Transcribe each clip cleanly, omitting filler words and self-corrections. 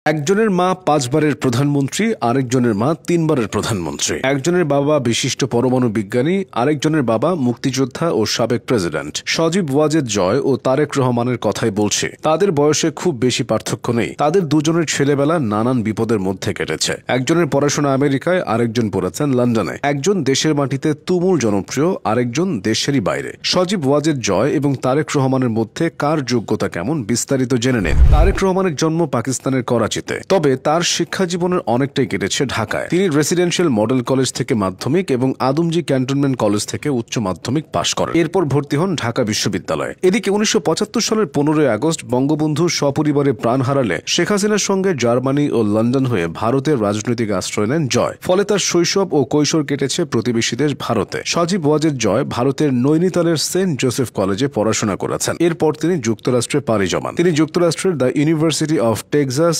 একজনের মা 5 বারের প্রধানমন্ত্রী, আরেকজনের মা 3 বারের প্রধানমন্ত্রী। একজনের বাবা বিশিষ্ট পরমাণু বিজ্ঞানী, আরেকজনের বাবা মুক্তিযোদ্ধা ও সাবেক প্রেসিডেন্ট। সজীব ওয়াজেদ জয় ও তারেক রহমানের কথাই বলছি। তাদের বয়সে খুব বেশি পার্থক্য নেই। তাদের দুজনের ছেলেবেলা নানান বিপদের মধ্যে কেটেছে। একজনের পড়াশোনা আমেরিকায়, আরেকজন পড়েছেন লন্ডনে। একজন দেশের মাটিতে তুমুল জনপ্রিয়, আরেকজন দেশেরই বাইরে। সজীব ওয়াজেদ জয় এবং তারেক রহমানের মধ্যে কার যোগ্যতা কেমন বিস্তারিত জেনে নেন। তারেক রহমানের জন্ম পাকিস্তানের করাচিতে, তবে তার শিক্ষা জীবনের অনেকটাই কেটেছে ঢাকায়। তিনি রেসিডেন্সিয়াল মডেল কলেজ থেকে মাধ্যমিক এবং আদমজী ক্যান্টনমেন্ট কলেজ থেকে উচ্চ মাধ্যমিক পাশ করেন। এরপর ভর্তি হন ঢাকা বিশ্ববিদ্যালয়ে। এদিকে 1975 সালের 15 আগস্ট বঙ্গবন্ধু সপরিবারে প্রাণ হারালে শেখ হাসিনার সঙ্গে জার্মানি ও লন্ডন হয়ে ভারতের রাজনৈতিক আশ্রয় নেন জয়। ফলে তার শৈশব ও কৈশোর কেটেছে প্রতিবেশী দেশ ভারতে। সজীব ওয়াজেদ জয় ভারতের নৈনিতালের সেন্ট জোসেফ কলেজে পড়াশোনা করেছেন। এরপর তিনি যুক্তরাষ্ট্রে পাড়ি জমান। তিনি যুক্তরাষ্ট্রের the university of Texas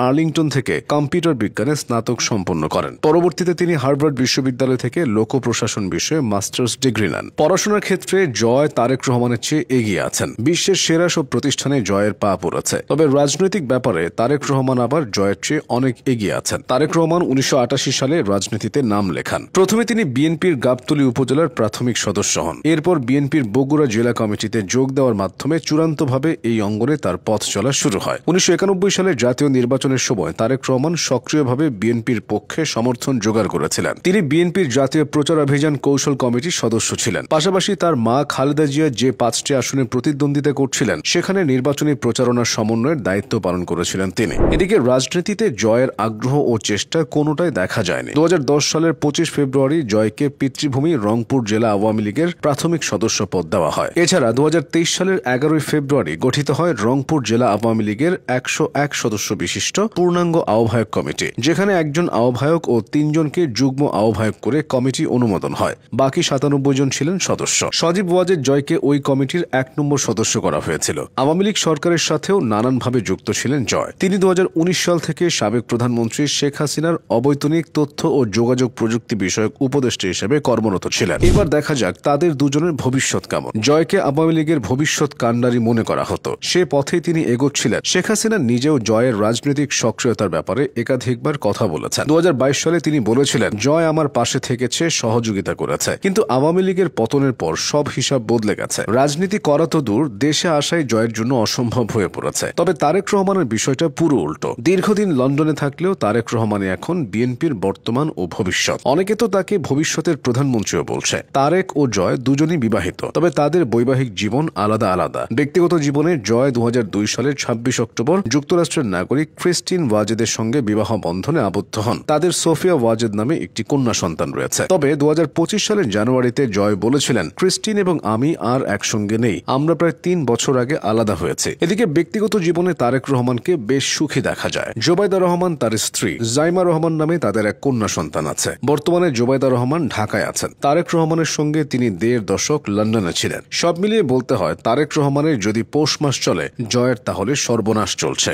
Arlington থেকে কম্পিউটার বিজ্ঞানে স্নাতক সম্পন্ন করেন। পরবর্তীতে তিনি হার্ভার্ড বিশ্ববিদ্যালয় থেকে লোক প্রশাসন বিষয়ে মাস্টার্স ডিগ্রি নেন। পড়াশোনার ক্ষেত্রে জয় তারেক রহমানের চেয়ে এগিয়ে আছেন। বিশ্বের সেরা সব প্রতিষ্ঠানে জয়ের পা পড়েছে। তবে রাজনৈতিক ব্যাপারে তারেক রহমান আবার জয়ের চেয়ে অনেক এগিয়ে আছেন। তারেক রহমান 1988 সালে রাজনীতিতে নাম লেখান। প্রথমে তিনি বিএনপির গাবতলী উপজেলার প্রাথমিক সদস্য হন। এরপর বিএনপির বগুড়া জেলা কমিটিতে যোগ দেওয়ার মাধ্যমে চূড়ান্তভাবে এই অঙ্গনে তার পথ চলা শুরু হয়। 1991 সালে জাতীয় নির্বাচনের সময় তারেক রহমান সক্রিয়ভাবে বিএনপির পক্ষে সমর্থন জোগাড় করেছিলেন। তিনি বিএনপির জাতীয় প্রচারাভিযান কৌশল কমিটির সদস্য ছিলেন। পাশাপাশি তার মা খালেদা জিয়া যে 5টি আসনে প্রতিদ্বন্দ্বিতা করছিলেন সেখানে নির্বাচনী প্রচারণার সমন্বয়ের দায়িত্ব পালন করেছিলেন তিনি। এদিকে রাজনীতিতে জয়ের আগ্রহ ও চেষ্টা কোনোটাই দেখা যায়নি। 2010 সালের 25 ফেব্রুয়ারি জয়কে পিতৃভূমি রংপুর জেলা আওয়ামী লীগের প্রাথমিক সদস্য পদ দেওয়া হয়। এছাড়া 2023 সালের 11 ফেব্রুয়ারি গঠিত হয় রংপুর জেলা আওয়ামী লীগের 101 সদস্য বিশিষ্ট পূর্ণাঙ্গ আহ্বায়ক কমিটি, যেখানে একজন আহ্বায়ক ও 3 জনকে যুগ্ম আহ্বায়ক করে কমিটি অনুমোদন হয়। বাকি 97 জন ছিলেন সদস্য। সজীব ওয়াজেদ জয়কে ওই কমিটির 1 নম্বর সদস্য করা হয়েছিল। আওয়ামী লীগ সরকারের সাথেও নানানভাবে যুক্ত ছিলেন জয়। তিনি 2019 সাল থেকে সাবেক প্রধানমন্ত্রী শেখ হাসিনার অবৈতনিক তথ্য ও যোগাযোগ প্রযুক্তি বিষয়ক উপদেষ্টা হিসেবে কর্মরত ছিলেন। এবার দেখা যাক তাদের দুজনের ভবিষ্যৎ কেমন। জয়কে আওয়ামী লীগের ভবিষ্যৎ কাণ্ডারি মনে করা হতো। সে পথেই তিনি এগোচ্ছিলেন। শেখ হাসিনা নিজেও জয়ের রাজনৈতিক সক্রিয়তার ব্যাপারে একাধিকবার কথা বলেছেন। 2022 সালে তিনি বলেছিলেন, জয় আমার পাশে থেকেছে, সহযোগিতা করেছে, কিন্তু আওয়ামী লীগের পতনের পর সব হিসাব বদলে গেছে। রাজনীতি করা তো দূর, দেশে আসাই জয়ের জন্য অসম্ভব হয়ে পড়েছে। তবে তারেক রহমানের বিষয়টা পুরো উল্টো। দীর্ঘদিন লন্ডনে থাকলেও তারেক রহমানই এখন বিএনপির বর্তমান ও ভবিষ্যৎ। অনেকে তো তাকে ভবিষ্যতের প্রধানমন্ত্রীও বলছে। তারেক ও জয় দুজনই বিবাহিত, তবে তাদের বৈবাহিক জীবন আলাদা আলাদা। ব্যক্তিগত জীবনে জয় 2002 সালের 26 অক্টোবর যুক্তরাষ্ট্রের নাগরিক ক্রিস্টিন ওয়াজেদের সঙ্গে বিবাহ বন্ধনে আবদ্ধ হন। তাদের সোফিয়া ওয়াজেদ নামে একটি কন্যা সন্তান রয়েছে। তবে 2025 সালের জানুয়ারিতে জয় বলেছিলেন, ক্রিস্টিন এবং আমি আর একসঙ্গে নেই, আমরা প্রায় 3 বছর আগে আলাদা হয়েছে। এদিকে ব্যক্তিগত জীবনে তারেক রহমানকে বেশ সুখী দেখা যায়। জোবাইদা রহমান তার স্ত্রী, জাইমা রহমান নামে তাদের এক কন্যা সন্তান আছে। বর্তমানে জোবাইদা রহমান ঢাকায় আছেন। তারেক রহমানের সঙ্গে তিনি 1.5 দশক লন্ডনে ছিলেন। সব মিলিয়ে বলতে হয়, তারেক রহমানের যদি পৌষ মাস চলে, জয়ের তাহলে সর্বনাশ চলছে।